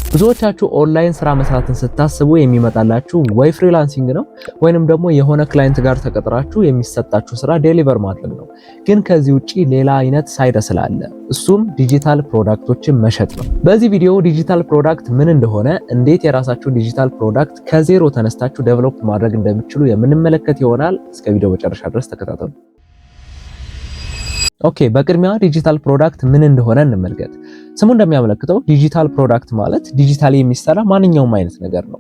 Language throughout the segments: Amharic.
ብዙዎቻችሁ ኦንላይን ስራ መስራትን ስታስቡ የሚመጣላችሁ ወይ ፍሪላንሲንግ ነው ወይንም ደግሞ የሆነ ክላይንት ጋር ተቀጥራችሁ የሚሰጣችሁ ስራ ዴሊቨር ማድረግ ነው። ግን ከዚህ ውጪ ሌላ አይነት ሳይድ ስላለ እሱም ዲጂታል ፕሮዳክቶችን መሸጥ ነው። በዚህ ቪዲዮ ዲጂታል ፕሮዳክት ምን እንደሆነ፣ እንዴት የራሳችሁን ዲጂታል ፕሮዳክት ከዜሮ ተነስታችሁ ዴቨሎፕ ማድረግ እንደምትችሉ የምንመለከት ይሆናል። እስከ ቪዲዮ መጨረሻ ድረስ ተከታተሉ። ኦኬ፣ በቅድሚያ ዲጂታል ፕሮዳክት ምን እንደሆነ እንመልከት። ስሙ እንደሚያመለክተው ዲጂታል ፕሮዳክት ማለት ዲጂታሊ የሚሰራ ማንኛውም አይነት ነገር ነው።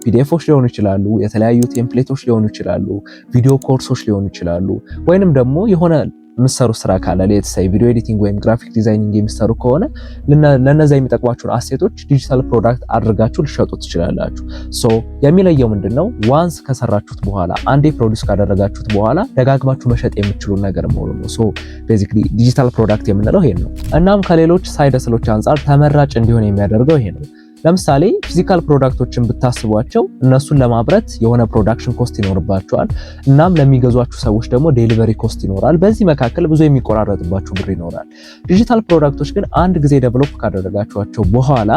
ፒዲኤፎች ሊሆኑ ይችላሉ፣ የተለያዩ ቴምፕሌቶች ሊሆኑ ይችላሉ፣ ቪዲዮ ኮርሶች ሊሆኑ ይችላሉ፣ ወይንም ደግሞ የሆነ የምትሰሩ ስራ ካለ ለተሳይ ቪዲዮ ኤዲቲንግ ወይም ግራፊክ ዲዛይኒንግ የሚሰሩ ከሆነ ለነዛ የሚጠቅሟችሁን አሴቶች ዲጂታል ፕሮዳክት አድርጋችሁ ልትሸጡ ትችላላችሁ። የሚለየው ምንድነው? ዋንስ ከሰራችሁት በኋላ አንዴ ፕሮዲዩስ ካደረጋችሁት በኋላ ደጋግማችሁ መሸጥ የምትችሉ ነገር መሆኑ ነው። ቤዚክሊ ዲጂታል ፕሮዳክት የምንለው ይሄን ነው። እናም ከሌሎች ሳይድ ሃስሎች አንፃር ተመራጭ እንዲሆን የሚያደርገው ይሄ ነው። ለምሳሌ ፊዚካል ፕሮዳክቶችን ብታስቧቸው እነሱን ለማምረት የሆነ ፕሮዳክሽን ኮስት ይኖርባቸዋል። እናም ለሚገዟችሁ ሰዎች ደግሞ ዴሊቨሪ ኮስት ይኖራል። በዚህ መካከል ብዙ የሚቆራረጥባችሁ ብር ይኖራል። ዲጂታል ፕሮዳክቶች ግን አንድ ጊዜ ዴቨሎፕ ካደረጋችኋቸው በኋላ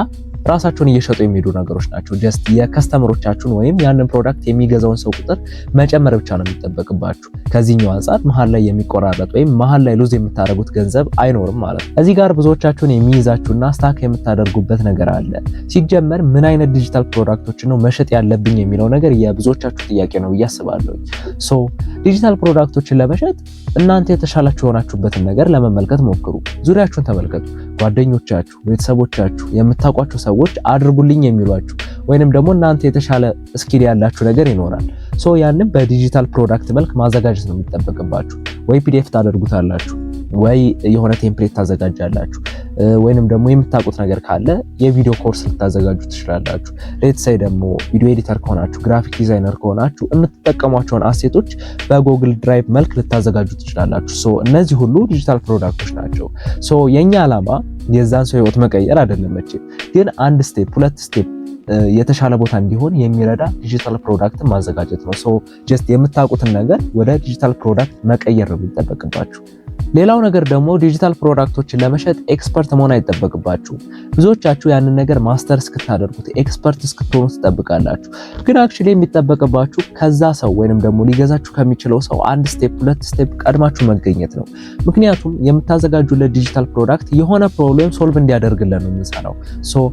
ራሳቸውን እየሸጡ የሚሄዱ ነገሮች ናቸው። ጀስት የከስተመሮቻችሁን ወይም ያንን ፕሮዳክት የሚገዛውን ሰው ቁጥር መጨመር ብቻ ነው የሚጠበቅባችሁ። ከዚህኛው አንፃር መሀል ላይ የሚቆራረጥ ወይም መሀል ላይ ሉዝ የምታደርጉት ገንዘብ አይኖርም ማለት ነው። እዚህ ጋር ብዙዎቻችሁን የሚይዛችሁና ስታክ የምታደርጉበት ነገር አለ። ሲጀመር ምን አይነት ዲጂታል ፕሮዳክቶችን ነው መሸጥ ያለብኝ የሚለው ነገር የብዙዎቻችሁ ጥያቄ ነው ብዬ አስባለሁ። ዲጂታል ፕሮዳክቶችን ለመሸጥ እናንተ የተሻላችሁ የሆናችሁበትን ነገር ለመመልከት ሞክሩ። ዙሪያችሁን ተመልከቱ። ጓደኞቻችሁ፣ ቤተሰቦቻችሁ፣ የምታውቋቸው ሰዎች አድርጉልኝ የሚሏችሁ ወይንም ደግሞ እናንተ የተሻለ ስኪል ያላችሁ ነገር ይኖራል። ያንን በዲጂታል ፕሮዳክት መልክ ማዘጋጀት ነው የሚጠበቅባችሁ። ወይ ፒዲኤፍ ታደርጉታላችሁ፣ ወይ የሆነ ቴምፕሌት ታዘጋጃላችሁ፣ ወይንም ደግሞ የምታውቁት ነገር ካለ የቪዲዮ ኮርስ ልታዘጋጁ ትችላላችሁ። ሌትሳይ ደግሞ ቪዲዮ ኤዲተር ከሆናችሁ፣ ግራፊክ ዲዛይነር ከሆናችሁ የምትጠቀሟቸውን አሴቶች በጉግል ድራይቭ መልክ ልታዘጋጁ ትችላላችሁ። እነዚህ ሁሉ ዲጂታል ፕሮዳክቶች ናቸው። የኛ ዓላማ የዛን ሰው ህይወት መቀየር አይደለም መቼም፣ ግን አንድ ስቴፕ ሁለት ስቴፕ የተሻለ ቦታ እንዲሆን የሚረዳ ዲጂታል ፕሮዳክትን ማዘጋጀት ነው። ጀስት የምታውቁትን ነገር ወደ ዲጂታል ፕሮዳክት መቀየር ነው የሚጠበቅባችሁ። ሌላው ነገር ደግሞ ዲጂታል ፕሮዳክቶችን ለመሸጥ ኤክስፐርት መሆን አይጠበቅባችሁ። ብዙዎቻችሁ ያንን ነገር ማስተር እስክታደርጉት ኤክስፐርት እስክትሆኑ ትጠብቃላችሁ። ግን አክቹሊ የሚጠበቅባችሁ ከዛ ሰው ወይንም ደግሞ ሊገዛችሁ ከሚችለው ሰው አንድ ስቴፕ ሁለት ስቴፕ ቀድማችሁ መገኘት ነው። ምክንያቱም የምታዘጋጁለት ዲጂታል ፕሮዳክት የሆነ ፕሮብሌም ሶልቭ እንዲያደርግልን ነው የምንሰራው።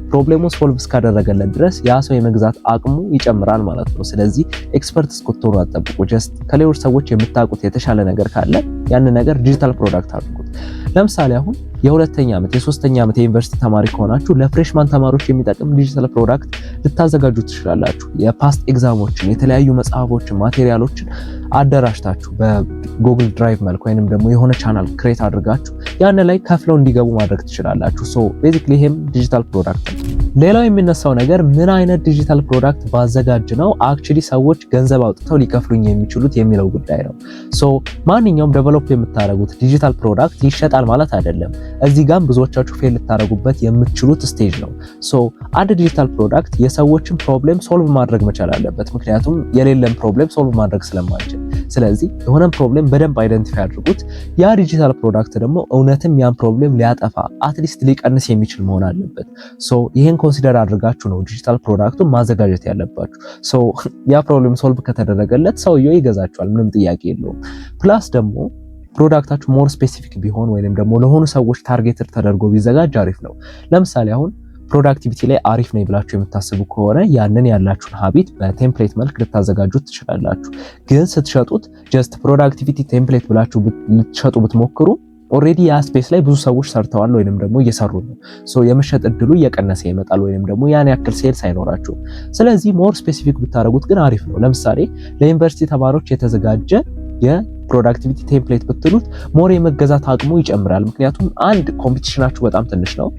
ፕሮብሌሙን ሶልቭ እስካደረገልን ድረስ ያ ሰው የመግዛት አቅሙ ይጨምራል ማለት ነው። ስለዚህ ኤክስፐርት እስክትሆኑ አትጠብቁ። ጀስት ከሌሎች ሰዎች የምታውቁት የተሻለ ነገር ካለ ያንን ነገር ዲጂታል ፕሮዳክት አድርጉት። ለምሳሌ አሁን የሁለተኛ ዓመት የሶስተኛ ዓመት የዩኒቨርሲቲ ተማሪ ከሆናችሁ ለፍሬሽማን ተማሪዎች የሚጠቅም ዲጂታል ፕሮዳክት ልታዘጋጁ ትችላላችሁ። የፓስት ኤግዛሞችን፣ የተለያዩ መጽሐፎችን፣ ማቴሪያሎችን አደራጅታችሁ በጉግል ድራይቭ መልክ ወይንም ደግሞ የሆነ ቻናል ክሬት አድርጋችሁ ያን ላይ ከፍለው እንዲገቡ ማድረግ ትችላላችሁ። ቤዚክሊ ይሄም ዲጂታል ፕሮዳክት ነው። ሌላው የሚነሳው ነገር ምን አይነት ዲጂታል ፕሮዳክት ባዘጋጅ ነው አክቹሊ ሰዎች ገንዘብ አውጥተው ሊከፍሉኝ የሚችሉት የሚለው ጉዳይ ነው። ማንኛውም ዴቨሎፕ የምታደርጉት ዲጂታል ፕሮዳክት ይሸጣል ማለት አይደለም። እዚህ ጋር ብዙዎቻችሁ ፌል ልታደርጉበት የምትችሉት ስቴጅ ነው። አንድ ዲጂታል ፕሮዳክት የሰዎችን ፕሮብሌም ሶልቭ ማድረግ መቻል አለበት። ምክንያቱም የሌለን ፕሮብሌም ሶልቭ ማድረግ ስለማንችል፣ ስለዚህ የሆነን ፕሮብሌም በደንብ አይደንቲፋይ አድርጉት። ያ ዲጂታል ፕሮዳክት ደግሞ እውነትም ያን ፕሮብሌም ሊያጠፋ አትሊስት ሊቀንስ የሚችል መሆን አለበት። ይሄን ኮንሲደር አድርጋችሁ ነው ዲጂታል ፕሮዳክቱን ማዘጋጀት ያለባችሁ። ያ ፕሮብሌም ሶልቭ ከተደረገለት ሰውየው ይገዛችኋል፣ ምንም ጥያቄ የለውም። ፕላስ ደግሞ ፕሮዳክታችሁ ሞር ስፔሲፊክ ቢሆን ወይንም ደግሞ ለሆኑ ሰዎች ታርጌትድ ተደርጎ ቢዘጋጅ አሪፍ ነው። ለምሳሌ አሁን ፕሮዳክቲቪቲ ላይ አሪፍ ነው ብላችሁ የምታስቡ ከሆነ ያንን ያላችሁን ሀቢት በቴምፕሌት መልክ ልታዘጋጁት ትችላላችሁ። ግን ስትሸጡት ጀስት ፕሮዳክቲቪቲ ቴምፕሌት ብላችሁ ልትሸጡ ብትሞክሩ ኦሬዲ ያ ስፔስ ላይ ብዙ ሰዎች ሰርተዋል ወይንም ደግሞ እየሰሩ ነው። የመሸጥ እድሉ እየቀነሰ ይመጣል ወይንም ደግሞ ያን ያክል ሴልስ አይኖራችሁ። ስለዚህ ሞር ስፔሲፊክ ብታደርጉት ግን አሪፍ ነው። ለምሳሌ ለዩኒቨርሲቲ ተማሪዎች የተዘጋጀ የፕሮዳክቲቪቲ ቴምፕሌት ብትሉት ሞር የመገዛት አቅሙ ይጨምራል። ምክንያቱም አንድ ኮምፒቲሽናችሁ በጣም ትንሽ ነው።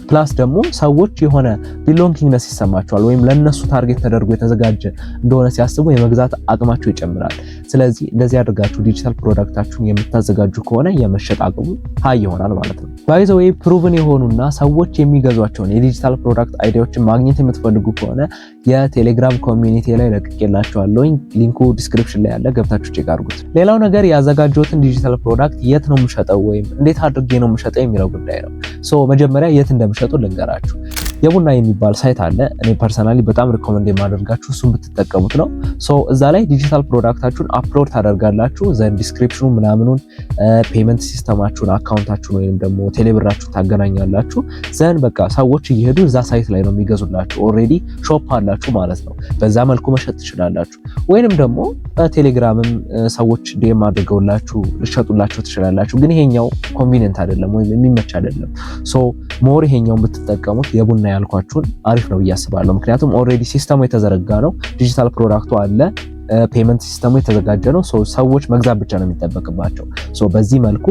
ፕላስ ደግሞ ሰዎች የሆነ ቢሎንጊንግነስ ይሰማቸዋል ወይም ለነሱ ታርጌት ተደርጎ የተዘጋጀ እንደሆነ ሲያስቡ የመግዛት አቅማቸው ይጨምራል። ስለዚህ እንደዚህ አድርጋችሁ ዲጂታል ፕሮዳክታችሁን የምታዘጋጁ ከሆነ የመሸጥ አቅሙ ሃይ ይሆናል ማለት ነው። ባይ ዘ ዌይ ፕሩቭን የሆኑና ሰዎች የሚገዟቸውን የዲጂታል ፕሮዳክት አይዲያዎችን ማግኘት የምትፈልጉ ከሆነ የቴሌግራም ኮሚኒቲ ላይ ለቅቄላችኋለሁ። ሊንኩ ዲስክሪፕሽን ላይ ያለ፣ ገብታችሁ ቼክ አድርጉት። ሌላው ነገር ያዘጋጀሁትን ዲጂታል ፕሮዳክት የት ነው የምሸጠው ወይም እንዴት አድርጌ ነው የምሸጠው የሚለው ጉዳይ ነው። መጀመሪያ የት እንደምሸጡ ልንገራችሁ። የቡና የሚባል ሳይት አለ። እኔ ፐርሰናሊ በጣም ሪኮመንድ የማደርጋችሁ እሱን ብትጠቀሙት ነው። ሶ እዛ ላይ ዲጂታል ፕሮዳክታችሁን አፕሎድ ታደርጋላችሁ። ዘን ዲስክሪፕሽኑ ምናምኑን ፔመንት ሲስተማችሁን አካውንታችሁን ወይም ደግሞ ቴሌብራችሁን ታገናኛላችሁ። ዘን በቃ ሰዎች እየሄዱ እዛ ሳይት ላይ ነው የሚገዙላችሁ። ኦልሬዲ ሾፕ አላችሁ ማለት ነው። በዛ መልኩ መሸጥ ትችላላችሁ። ወይንም ደግሞ በቴሌግራምም ሰዎች ዲኤም አድርገውላችሁ ልሸጡላችሁ ትችላላችሁ። ግን ይሄኛው ኮንቪኒየንት አይደለም ወይም የሚመች አይደለም። ሶ ሞር ይሄኛውን ብትጠቀሙት የቡና ያልኳችሁን አሪፍ ነው ብዬ አስባለሁ። ምክንያቱም ኦልሬዲ ሲስተሙ የተዘረጋ ነው። ዲጂታል ፕሮዳክቱ አለ። ፔመንት ሲስተሙ የተዘጋጀ ነው። ሰዎች መግዛት ብቻ ነው የሚጠበቅባቸው። በዚህ መልኩ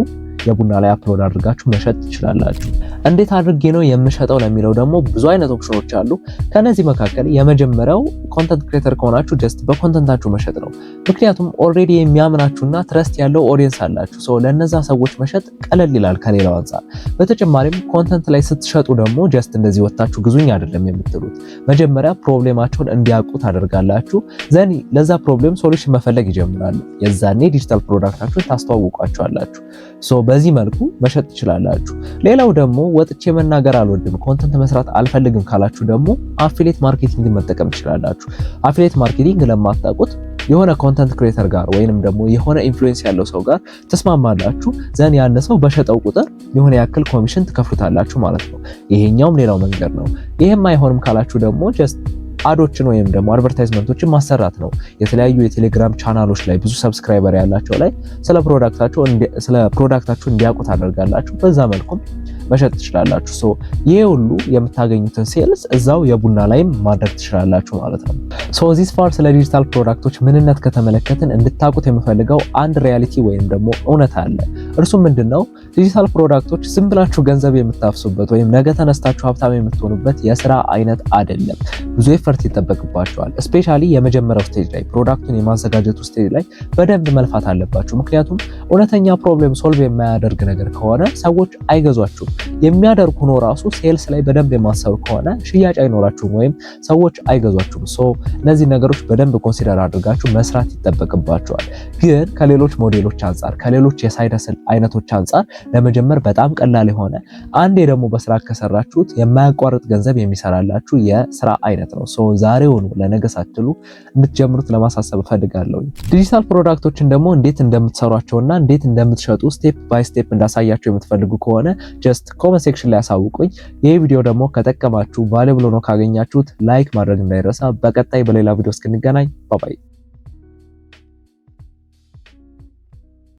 የቡና ላይ አፕሎድ አድርጋችሁ መሸጥ ትችላላችሁ። እንዴት አድርጌ ነው የምሸጠው ለሚለው ደግሞ ብዙ አይነት ኦፕሽኖች አሉ። ከነዚህ መካከል የመጀመሪያው ኮንተንት ክሬተር ከሆናችሁ ጀስት በኮንተንታችሁ መሸጥ ነው። ምክንያቱም ኦልሬዲ የሚያምናችሁና ትረስት ያለው ኦዲየንስ አላችሁ። ለነዛ ሰዎች መሸጥ ቀለል ይላል ከሌላው አንፃር። በተጨማሪም ኮንተንት ላይ ስትሸጡ ደግሞ ጀስት እንደዚህ ወጣችሁ ግዙኝ አይደለም የምትሉት። መጀመሪያ ፕሮብሌማቸውን እንዲያውቁ ታደርጋላችሁ። ዘን ለዛ ፕሮብሌም ሶሉሽን መፈለግ ይጀምራሉ። የዛኔ ዲጂታል ፕሮዳክታችሁን ታስተዋውቋቸዋላችሁ። በዚህ መልኩ መሸጥ ትችላላችሁ። ሌላው ደግሞ ወጥቼ መናገር አልወድም ኮንተንት መስራት አልፈልግም ካላችሁ ደግሞ አፊሊየት ማርኬቲንግ መጠቀም ትችላላችሁ። አፊሊየት ማርኬቲንግ ለማታውቁት የሆነ ኮንተንት ክሬተር ጋር ወይንም ደግሞ የሆነ ኢንፍሉዌንስ ያለው ሰው ጋር ተስማማላችሁ። ዘን ያን ሰው በሸጠው ቁጥር የሆነ ያክል ኮሚሽን ትከፍሉታላችሁ ማለት ነው። ይሄኛውም ሌላው መንገድ ነው። ይሄም አይሆንም ካላችሁ ደግሞ ጀስት አዶችን ወይም ደግሞ አድቨርታይዝመንቶችን ማሰራት ነው። የተለያዩ የቴሌግራም ቻናሎች ላይ ብዙ ሰብስክራይበር ያላቸው ላይ ስለ ፕሮዳክታችሁ እንዲያውቁ ታደርጋላችሁ። በዛ መልኩም መሸጥ ትችላላችሁ። ይሄ ሁሉ የምታገኙትን ሴልስ እዛው የቡና ላይም ማድረግ ትችላላችሁ ማለት ነው። ዚስ ፋር ስለ ዲጂታል ፕሮዳክቶች ምንነት ከተመለከትን እንድታውቁት የምፈልገው አንድ ሪያሊቲ ወይም ደግሞ እውነት አለ። እርሱም ምንድነው? ዲጂታል ፕሮዳክቶች ዝም ብላችሁ ገንዘብ የምታፍሱበት ወይም ነገ ተነስታችሁ ሀብታም የምትሆኑበት የስራ አይነት አይደለም። ብዙ ኤፈርት ይጠበቅባቸዋል። ስፔሻሊ የመጀመሪያው ስቴጅ ላይ ፕሮዳክቱን የማዘጋጀቱ ስቴጅ ላይ በደንብ መልፋት አለባችሁ። ምክንያቱም እውነተኛ ፕሮብሌም ሶልቭ የማያደርግ ነገር ከሆነ ሰዎች አይገዟችሁም። የሚያደርጉ ነው ራሱ ሴልስ ላይ በደንብ የማሰሩ ከሆነ ሽያጭ አይኖራችሁም ወይም ሰዎች አይገዟችሁም። እነዚህ ነገሮች በደንብ ኮንሲደር አድርጋችሁ መስራት ይጠበቅባችኋል። ግን ከሌሎች ሞዴሎች አንጻር ከሌሎች የሳይድ ሀስል አይነቶች አንጻር ለመጀመር በጣም ቀላል የሆነ አንዴ ደግሞ በስራ ከሰራችሁት የማያቋርጥ ገንዘብ የሚሰራላችሁ የስራ አይነት ነው። ዛሬውኑ ለነገ ሳትሉ እንድትጀምሩት ለማሳሰብ እፈልጋለሁ። ዲጂታል ፕሮዳክቶችን ደግሞ እንዴት እንደምትሰሯቸውና እንዴት እንደምትሸጡ ስቴፕ ባይ ስቴፕ እንዳሳያችሁ የምትፈልጉ ከሆነ ጀስት ኮመንት ሴክሽን ላይ አሳውቁኝ። ይህ ቪዲዮ ደግሞ ከጠቀማችሁ ቫልዩብል ሆኖ ካገኛችሁት ላይክ ማድረግ እንዳይረሳ። በቀጣይ በሌላ ቪዲዮ እስክንገናኝ ባይ ባይ።